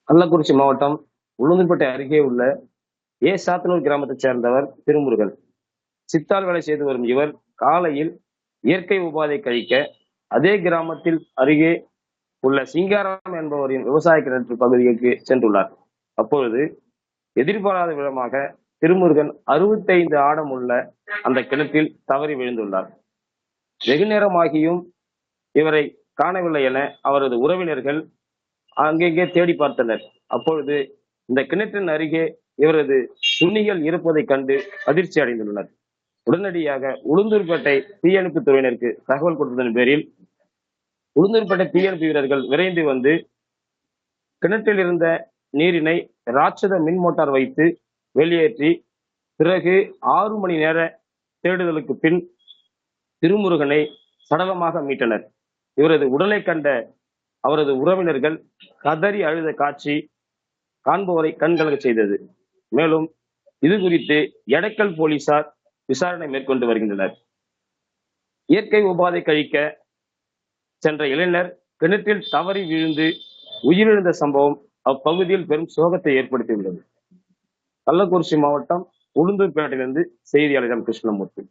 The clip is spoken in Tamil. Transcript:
கள்ளக்குறிச்சி மாவட்டம் உளுந்தூர்பேட்டை அருகே உள்ள சாத்தனூர் கிராமத்தைச் சேர்ந்தவர் திருமுருகன். சித்தாள் வேலை செய்து வரும் இவர் காலையில் இயற்கை உபாதை கழிக்க அதே கிராமத்தில் அருகே உள்ள சிங்காரம் என்பவரின் விவசாய கிணற்று பகுதிக்கு சென்றுள்ளார். அப்பொழுது எதிர்பாராத விதமாக திருமுருகன் 65 ஆழம் உள்ள அந்த கிணற்றில் தவறி விழுந்துள்ளார். வெகு நேரமாகியும் இவரை காணவில்லை என அவரது உறவினர்கள் அங்கெங்கே தேடி பார்த்தனர். அப்பொழுது இந்த கிணற்றின் அருகே இவரது துணிகள் இருப்பதைக் கண்டு அதிர்ச்சி அடைந்துள்ளனர். உடனடியாக உளுந்தூர்பேட்டை தீயணைப்பு துறையினருக்கு தகவல் கொடுத்ததன் பேரில் உளுந்தூர்பேட்டை தீயணைப்பு வீரர்கள் விரைந்து வந்து கிணற்றில் இருந்த நீரினை ராட்சத மின் மோட்டார் வைத்து வெளியேற்றி பிறகு 6 மணி நேர தேடுதலுக்கு பின் திருமுருகனை சடலமாக மீட்டனர். இவரது உடலை கண்ட அவரது உறவினர்கள் கதறி அழுத காட்சி காண்பவரை கண்கலங்க செய்தது. மேலும் இது குறித்து எடக்கல் போலீசார் விசாரணை மேற்கொண்டு வருகின்றனர். இயற்கை உபாதை கழிக்க சென்ற இளைஞர் கிணற்றில் தவறி விழுந்து உயிரிழந்த சம்பவம் அப்பகுதியில் பெரும் சோகத்தை ஏற்படுத்தியுள்ளது. கள்ளக்குறிச்சி மாவட்டம் உளுந்தூர்பேட்டையிலிருந்து செய்தியாளர் கிருஷ்ணமூர்த்தி.